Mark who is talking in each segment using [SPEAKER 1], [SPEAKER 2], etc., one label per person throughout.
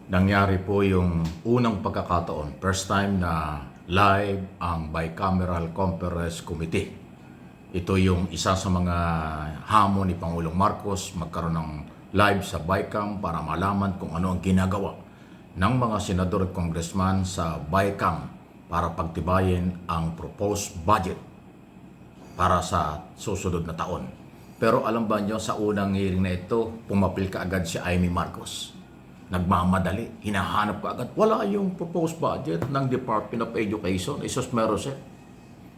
[SPEAKER 1] Nangyari po yung unang pagkakataon, first time na live ang Bicameral Conference Committee. Ito yung isa sa mga hamon ni Pangulong Marcos, magkaroon ng live sa Bicam para malaman kung ano ang ginagawa ng mga senador at congressman sa Bicam para pagtibayin ang proposed budget para sa susunod na taon. Pero alam ba nyo, sa unang hearing na ito, pumapil ka agad si Amy Marcos. Nagmamadali, hinahanap ka agad. Wala yung proposed budget ng Department of Education, isos meron siya.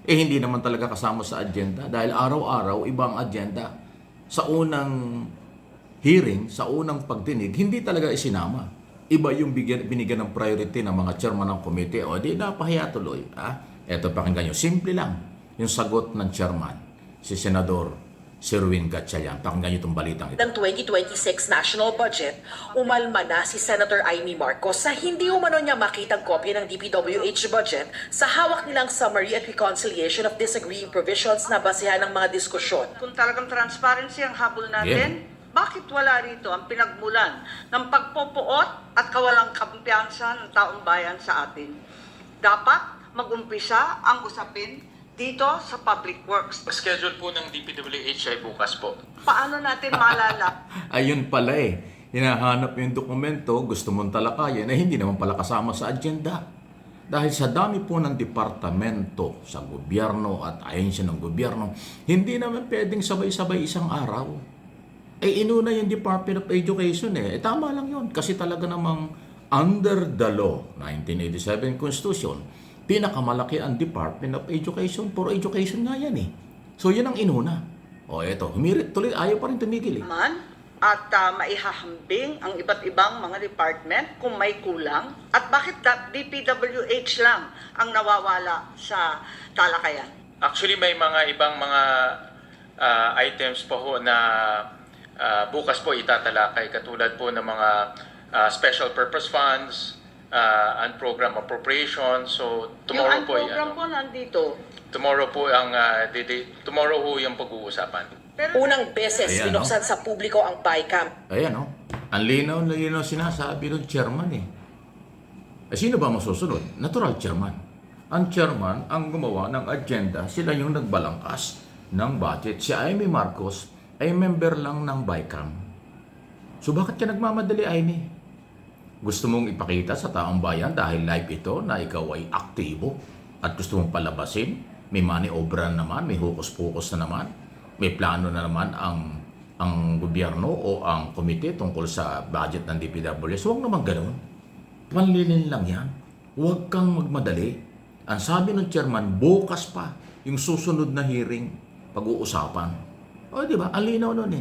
[SPEAKER 1] Hindi naman talaga kasama sa agenda dahil araw-araw ibang agenda. Sa unang hearing, sa unang pagdinig, hindi talaga isinama. Iba yung binigyan ng priority ng mga chairman ng committee. O di napahiya tuloy. Eto pakinggan nyo, simple lang yung sagot ng chairman, si Senador Sherwin Gatchalian. Pakinggan nyo itong balitang ito.
[SPEAKER 2] Ng 2026 national budget, umalma na si Senator Amy Marcos sa hindi umano niya makitang kopya ng DPWH budget sa hawak nilang Summary at Reconciliation of Disagreeing Provisions na basehan ng mga diskusyon.
[SPEAKER 3] Kung talagang transparency ang habol natin, bakit wala rito ang pinagmulan ng pagpopoot at kawalang kampiyansa ng taong bayan sa atin? Dapat mag-umpisa ang usapin dito sa Public Works.
[SPEAKER 4] Schedule po ng DPWH ay bukas po.
[SPEAKER 3] Paano natin malala?
[SPEAKER 1] Ayun pala hinahanap yung dokumento, gusto mong talakayan, hindi naman pala kasama sa agenda. Dahil sa dami po ng departamento sa gobyerno at ahensya ng gobyerno, hindi naman pwedeng sabay-sabay isang araw. Inuna yung Department of Education tama lang yun. Kasi talaga namang under the law, 1987 Constitution, pinakamalaki ang Department of Education. For education nga yan So yan ang inuna. Eto, humirit tuloy, ayaw pa rin tumigil
[SPEAKER 3] At maihahambing ang iba't ibang mga department kung may kulang? At bakit DPWH lang ang nawawala sa talakayan?
[SPEAKER 4] Actually, may mga ibang mga items po ho na bukas po itatalakay, katulad po ng mga special purpose funds, and program appropriation. So tomorrow
[SPEAKER 3] Yung
[SPEAKER 4] po
[SPEAKER 3] program po nandito.
[SPEAKER 4] tomorrow po ang tomorrow ho yung pag-uusapan.
[SPEAKER 3] Pero
[SPEAKER 2] Unang beses
[SPEAKER 1] Ayan,
[SPEAKER 2] binuksan sa publiko ang Bicam.
[SPEAKER 1] Ayan ang linaw sinasabi ng chairman sino ba masusunod? Natural chairman. Ang chairman ang gumawa ng agenda, sila yung nagbalangkas ng budget. Si Amy Marcos ay member lang ng Bicam. So bakit ka nagmamadali, Amy? Gusto mong ipakita sa taong bayan dahil live ito na ikaw ay aktibo at gusto mong palabasin? May maniobra naman, may hukus-pukus na naman, may plano na naman ang gobyerno o ang komite tungkol sa budget ng DPWS. Huwag naman ganun. Panlilin lang yan. Huwag kang magmadali. Ang sabi ng chairman, bukas pa yung susunod na hearing, pag-uusapan. Di ba? Ang linaw nun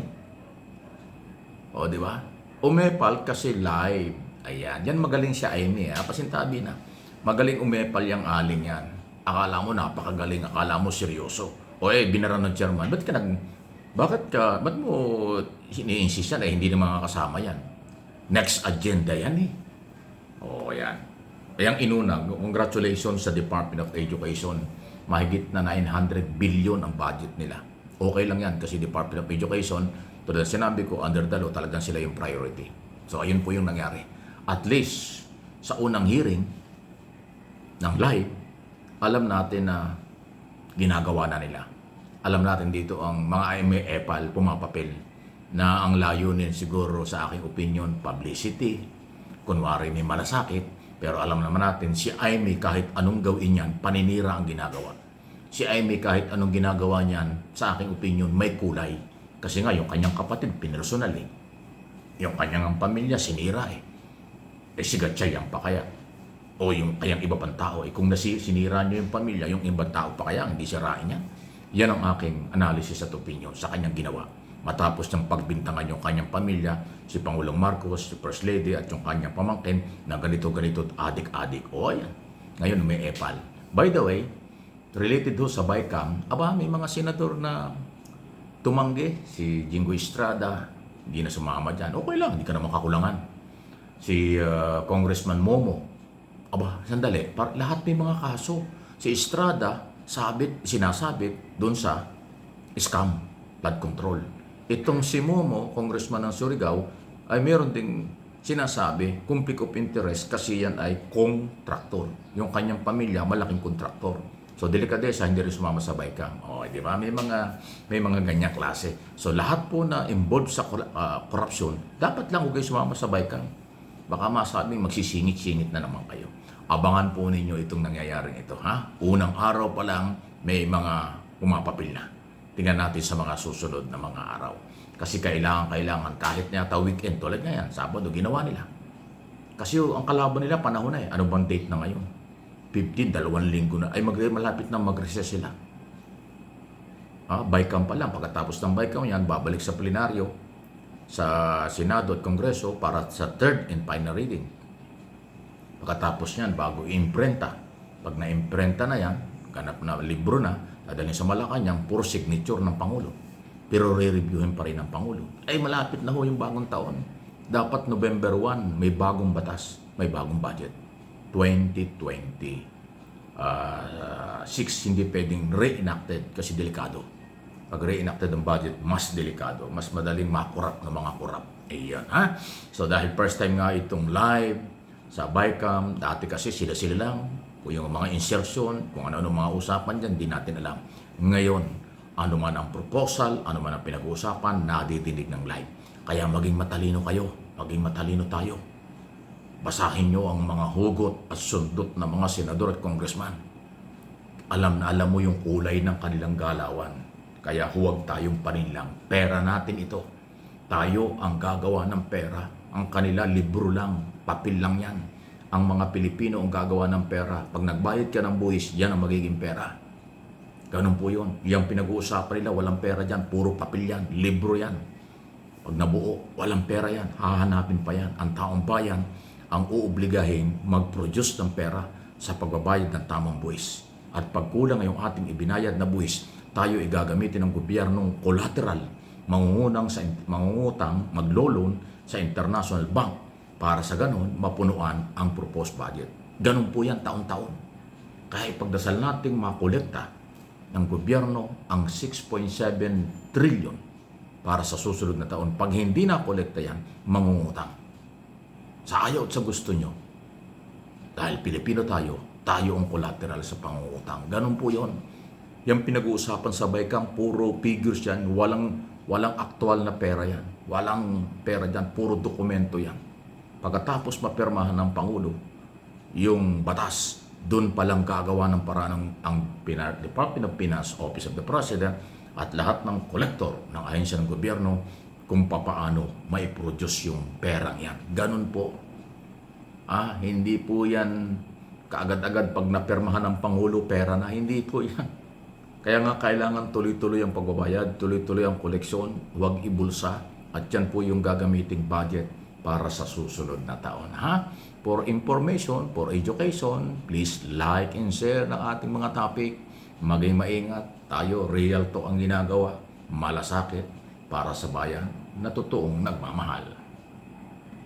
[SPEAKER 1] di ba? Umepal kasi live. Ayan, yan magaling siya Amy pasintabi na. Magaling umepal yung aling yan. Akala mo napakagaling, akala mo seryoso. Binara ng chairman. Ba't mo ini-insist yan hindi na makakasama yan? Next agenda yan yan. Ang inuna, congratulations sa Department of Education. Mahigit na 900 billion ang budget nila. Okay lang yan kasi Department of Education, tulad sinabi ko, under the law, talagang sila yung priority. So ayun po yung nangyari. At least, sa unang hearing ng live, alam natin na ginagawa na nila. Alam natin dito ang mga epal pumapapil na ang layunin siguro sa aking opinion, publicity, kunwari may malasakit, pero alam naman natin si Amy kahit anong gawin yan, paninira ang ginagawa. Si Amy kahit anong ginagawa niyan, sa aking opinion, may kulay. Kasi nga yung kanyang kapatid, pinersonal Yung kanyang pamilya, sinira si Gatchalian pa kaya? O yung kayang iba pang tao kung sinira niyo yung pamilya, yung ibang tao pa kaya hindi sirain niya? Yan ang aking analysis at opinion sa kanyang ginawa. Matapos niyang pagbintangan yung kanyang pamilya, si Pangulong Marcos, si First Lady at yung kanyang pamangkin na ganito-ganito, adik-adik. Ayan. Ngayon may epal. By the way, related ho sa Bicam, may mga senador na tumanggi. Si Jingo Estrada, hindi na sumama dyan. Okay lang, hindi ka naman kakulangan. Si Congressman Momo, sandali, lahat may mga kaso. Si Estrada, sinasabit doon sa scam, flood control. Itong si Momo, congressman ng Surigao, ay meron ding sinasabi, conflict of interest kasi yan ay kontraktor. Yung kanyang pamilya, malaking kontraktor. So, delikadesa, hindi rin sumama sa BICAM. O, di ba? May mga ganyang klase. So, lahat po na involved sa korupsyon, dapat lang huwag kayo sumama sa BICAM. Baka masabing magsisingit-singit na naman kayo. Abangan po ninyo itong nangyayaring ito, ha? Unang araw pa lang, may mga pumapapil na. Tingnan natin sa mga susunod na mga araw. Kasi kailangan kahit na yata weekend, tulad nga yan, Sabado, ginawa nila. Kasi ang kalaban nila, panahon na eh. Ano bang date na ngayon? 15, 2 linggo na. Ay, malapit na mag-recess sila. BICAM pa lang. Pagkatapos ng BICAM yan, babalik sa plenaryo, sa Senado at Kongreso para sa third and final reading. Pagkatapos yan, bago imprenta. Pag na-imprenta na yan, ganap na libro na, dadalhin sa Malacanang, puro signature ng Pangulo. Pero re-reviewin pa rin ng Pangulo. Ay, malapit na ho yung bagong taon. Dapat November 1, may bagong batas, may bagong budget. 2026 hindi pwedeng re-enacted kasi delikado. Pag re-enacted ang budget, mas delikado. Mas madaling makurap ng mga kurap. Ayan, ha? So, dahil first time nga itong live sa BICAM, dati kasi sila-sila lang. Kung yung mga insertion, kung ano-ano mga usapan dyan, di natin alam. Ngayon, ano man ang proposal, ano man ang pinag-uusapan, nadidinig ng live. Kaya maging matalino kayo, maging matalino tayo. Basahin nyo ang mga hugot at sundot ng mga senador at congressman. Alam na alam mo yung kulay ng kanilang galawan. Kaya huwag tayong paninlang. Pera natin ito. Tayo ang gagawa ng pera. Ang kanila libro lang, papel lang yan. Ang mga Pilipino ang gagawa ng pera. Pag nagbayad ka ng buwis, yan ang magiging pera. Ganun po yun. Yung pinag-uusapan nila, walang pera dyan. Puro papel yan, libro yan. Pag nabuo, walang pera yan. Hahanapin pa yan. Ang taong bayan ang uobligahin mag-produce ng pera sa pagbabayad ng tamang buwis. At pag kulang yung ating ibinayad na buwis, tayo igagamitin ng gobyernong collateral, mangungutang, maglo-loan sa international bank para sa ganon mapunuan ang proposed budget. Ganon po yan taon-taon. Kaya pagdasal nating makolekta ng gobyerno ang 6.7 trillion para sa susunod na taon. Pag hindi na kolekta yan, mangungutang. Sa ayaw at sa gusto nyo, dahil Pilipino tayo, tayo ang collateral sa pangungutang. Ganun po yon. Yung pinag-uusapan sa BICAM, puro figures yan, walang aktual na pera yan. Walang pera dyan, puro dokumento yan. Pagkatapos mapirmahan ng Pangulo, yung batas, doon palang gagawa ng paraan ang Department of Finance, Office of the President, at lahat ng kolektor ng ahensya ng gobyerno kung papaano may produce yung perang yan. Ganun po. Hindi po yan kaagad-agad pag napirmahan ng Pangulo, pera na. Hindi po yan. Kaya nga kailangan tuloy-tuloy ang pagbabayad, tuloy-tuloy ang koleksyon, huwag ibulsa. At yan po yung gagamiting budget para sa susunod na taon. For information, for education, please like and share ng ating mga topic. Maging maingat. Tayo, real to ang ginagawa. Malasakit para sa bayan na totoong nagmamahal.